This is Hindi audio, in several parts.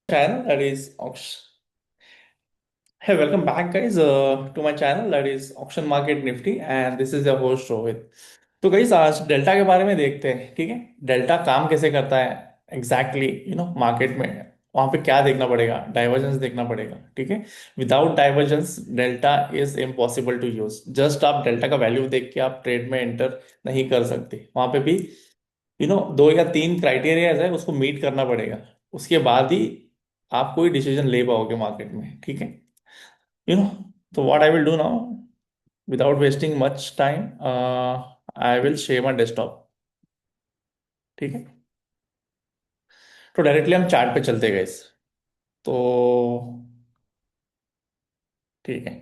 Channel that is auction. Hey, welcome back, guys, to my channel that is Auction Market Nifty, and this is your host Rohit. तो guys, आज डेल्टा के बारे में देखते हैं, ठीक है। डेल्टा काम कैसे करता है एग्जैक्टली, मार्केट में वहां पे क्या देखना पड़ेगा, डाइवर्जेंस देखना पड़ेगा, ठीक है। Without divergence delta is impossible to use. Just आप डेल्टा का वैल्यू देख के आप ट्रेड में एंटर नहीं कर सकते। वहां पे भी दो या तीन क्राइटेरिया है, उसको मीट करना पड़ेगा। उसके बाद ही आप कोई डिसीजन ले पाओगे मार्केट में, ठीक है। यू नो तो what I will do now, without wasting much time, I will share my desktop, ठीक है। तो डायरेक्टली हम चार्ट पे चलते गए। तो ठीक है।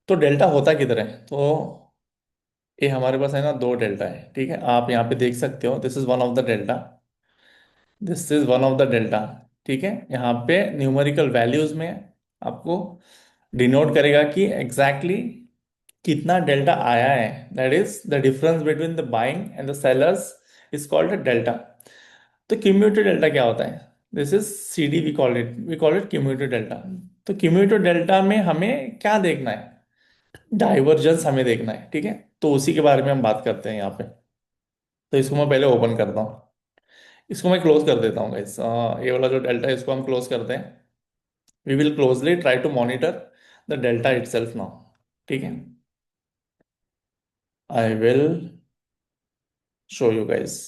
तो डेल्टा होता किधर है? तो ये हमारे पास है ना, दो डेल्टा है, ठीक है। आप यहाँ पे देख सकते हो, this is one of the delta, this is one of the delta, ठीक है। यहाँ पे न्यूमेरिकल वैल्यूज में आपको डिनोट करेगा कि एग्जैक्टली कितना डेल्टा आया है। That is the difference between the buying and the sellers is called delta. तो क्यूम्यूलेटिव डेल्टा क्या होता है? This is C D, we call it cumulative delta. तो क्यूम्यूलेटिव डेल्टा में हमें क्या देखना है? डाइवर्जेंस हमें देखना है, ठीक है। तो उसी के बारे में हम बात करते हैं यहाँ पे। तो इसको मैं पहले ओपन करता हूँ, इसको मैं क्लोज कर देता हूँ गाइस। ये वाला जो डेल्टा है इसको हम क्लोज करते हैं। We will closely try to monitor the delta itself now, ठीक है। I will show you guys.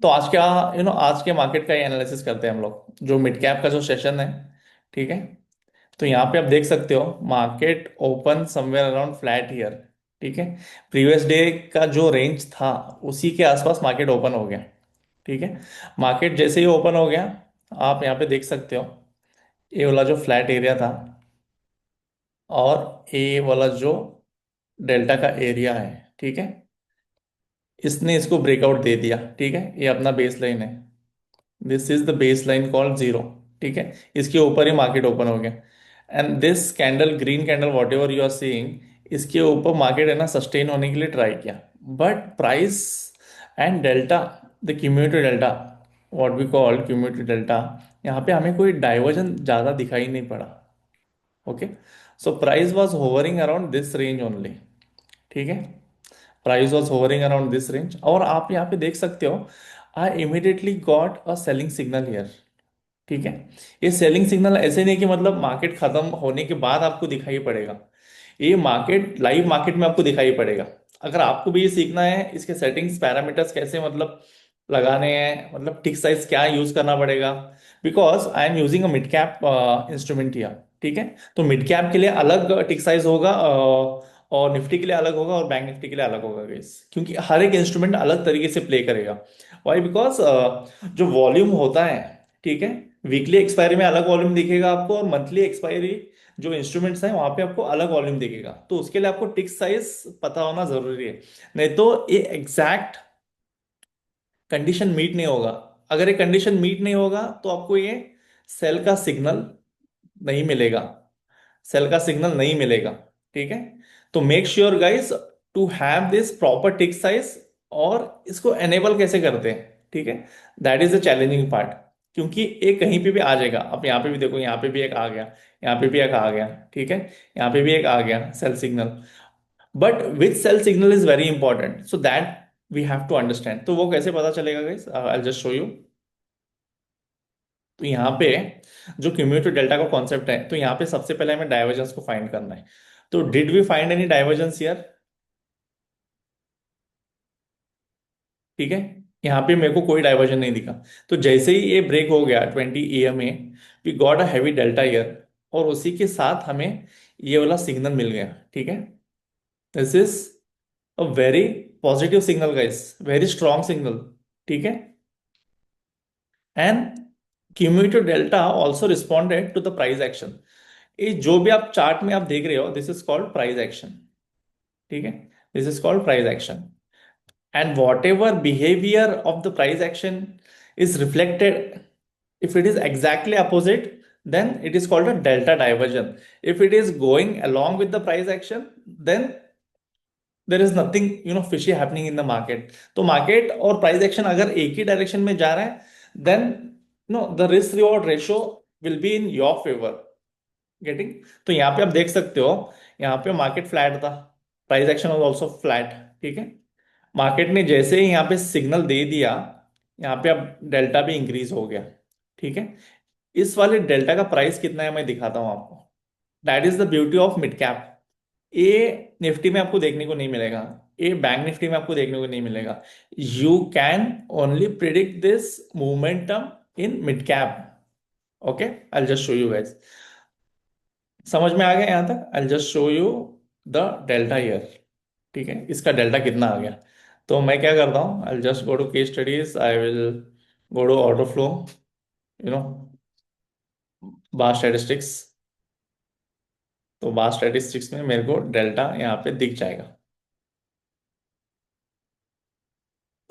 तो आज क्या, आज के मार्केट का ही एनालिसिस करते हैं हम लोग, जो मिड कैप का जो सेशन है, ठीक है। तो यहाँ पे आप देख सकते हो market open somewhere around flat here, ठीक है। प्रीवियस डे का जो रेंज था उसी के आसपास मार्केट ओपन हो गया, ठीक है। मार्केट जैसे ही ओपन हो गया, आप यहाँ पे देख सकते हो ये वाला जो फ्लैट एरिया था और ये वाला जो डेल्टा का एरिया है, ठीक है, इसने इसको ब्रेकआउट दे दिया, ठीक है। ये अपना बेस लाइन है, this is the base line called zero, ठीक है। इसके ऊपर ही मार्केट ओपन हो गया। And this candle, green candle, whatever you are seeing, इसके ऊपर मार्केट है ना सस्टेन होने के लिए ट्राई किया। But price and delta, the cumulative delta, what we call cumulative delta, यहाँ पे हमें कोई डाइवर्जन ज्यादा दिखाई नहीं पड़ा। Okay, so price was hovering around this range only, ठीक है। Price was hovering around this range, और आप यहाँ पे देख सकते हो I immediately got a selling signal here, ठीक है। ये सेलिंग सिग्नल ऐसे नहीं कि मतलब मार्केट खत्म होने के बाद आपको दिखाई पड़ेगा, ये मार्केट लाइव मार्केट में आपको दिखाई पड़ेगा। अगर आपको भी ये सीखना है इसके सेटिंग्स पैरामीटर्स कैसे मतलब लगाने हैं, मतलब टिक साइज क्या यूज करना पड़ेगा, because I am using a mid cap instrument here, ठीक है। तो मिड कैप के लिए अलग टिक साइज होगा, और निफ्टी के लिए अलग होगा और बैंक निफ्टी के लिए अलग होगा गाइस, क्योंकि हर एक इंस्ट्रूमेंट अलग तरीके से प्ले करेगा। वाई? बिकॉज जो वॉल्यूम होता है, ठीक है, वीकली एक्सपायरी में अलग वॉल्यूम दिखेगा आपको, और मंथली एक्सपायरी जो इंस्ट्रूमेंट्स हैं वहां पे आपको अलग वॉल्यूम दिखेगा। तो उसके लिए आपको टिक साइज पता होना जरूरी है, नहीं तो ये एग्जैक्ट कंडीशन मीट नहीं होगा। अगर ये कंडीशन मीट नहीं होगा तो आपको ये सेल का सिग्नल नहीं मिलेगा, सेल का सिग्नल नहीं मिलेगा, ठीक है। तो make sure guys to have this proper tick size, और इसको एनेबल कैसे करते हैं, ठीक है। That is the challenging part, क्योंकि ये कहीं पे भी आ जाएगा। आप यहाँ पे भी देखो, यहाँ पे भी एक आ गया, यहाँ पे भी एक आ गया, ठीक है। यहाँ पे भी एक आ गया sell signal, but which sell signal is very important, so that we have to understand. तो वो कैसे पता चलेगा guys, I just show you. तो यहाँ पे जो क्यूम्यूलेटिव डेल्टा का कॉन्सेप्ट है, तो यहाँ पे सबसे पहले हमें डाइवर्जेंस को फाइंड करना है। तो did we find any divergence here? ठीक है, यहाँ पे मेरे को कोई डाइवर्जन नहीं दिखा। तो जैसे ही ये ब्रेक हो गया 20 EMA, we got a heavy delta here, और उसी के साथ हमें ये वाला सिग्नल मिल गया, ठीक है। This is a very positive signal guys, very strong signal, ठीक है। And cumulative delta also responded to the price action. ये जो भी आप चार्ट में आप देख रहे हो, this is called price action, ठीक है। This is called price action, and whatever behavior of the price action is reflected, if it is exactly opposite, then it is called a delta diversion. If it is going along with the price action, then there is nothing fishy happening in the market. तो मार्केट और प्राइस एक्शन अगर एक ही डायरेक्शन में जा रहा है, then the risk reward ratio will be in your favour. Getting? तो यहाँ पे आप देख सकते हो, यहाँ पे मार्केट फ्लैट था, price action was also flat. ठीक है। मार्केट ने जैसे ही यहाँ पे सिग्नल दे दिया, यहाँ पे अब डेल्टा भी इंक्रीज हो गया। ठीक है। इस वाले डेल्टा का प्राइस कितना है मैं दिखाता हूँ आपको। That is the beauty of mid cap. ये निफ्टी में आपको देखने को नहीं मिलेगा, ये बैंक निफ्टी में आपको देखने को नहीं मिलेगा। You can only predict this momentum in mid cap. Okay, I just show you guys. समझ में आ गया यहाँ तक? आई just show you the delta year. ठीक है, इसका डेल्टा कितना आ गया। तो मैं क्या करता हूँ, I just go to case studies, I will go to order flow, you know bar statistics. तो बार स्टैटिस्टिक्स में मेरे को डेल्टा यहाँ पे दिख जाएगा।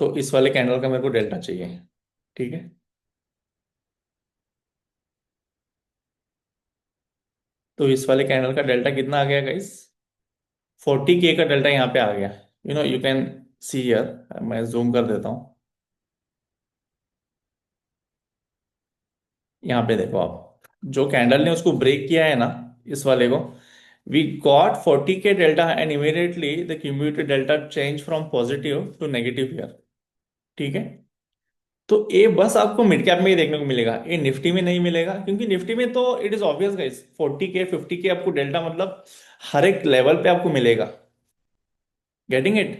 तो इस वाले कैंडल का मेरे को डेल्टा चाहिए। ठीक है। तो इस वाले कैंडल का डेल्टा कितना आ गया गाइस? 40K का डेल्टा यहाँ पे आ गया। यू कैन सी हियर, मैं जूम कर देता हूँ। यहाँ पे देखो आप, जो कैंडल ने उसको ब्रेक किया है ना, इस वाले को, we got 40K delta and immediately the cumulated delta change from positive to negative here. ठीक है। तो ये बस आपको मिड कैप में ही देखने को मिलेगा, ये निफ्टी में नहीं मिलेगा, क्योंकि निफ्टी में तो it is obvious guys, 40K 50K आपको डेल्टा मतलब हर एक लेवल पे आपको मिलेगा। Getting it?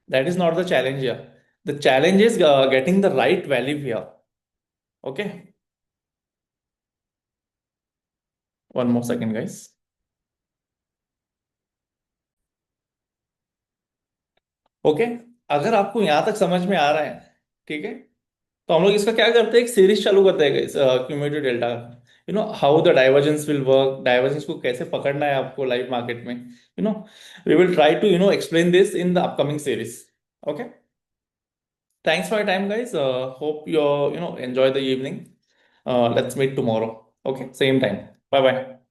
That is not the challenge here. The challenge is getting the right value here. Okay, one more second guys. Okay, अगर आपको यहां तक समझ में आ रहा है, ठीक है, तो हम लोग इसका क्या करते हैं, एक सीरीज चालू करते हैं इस cumulative delta. How the divergence will work, divergence को कैसे पकड़ना है आपको लाइव मार्केट में। You know we will try to explain this in the upcoming series. Okay, thanks for your time guys, hope you enjoy the evening. Let's meet tomorrow. Okay, same time. Bye bye.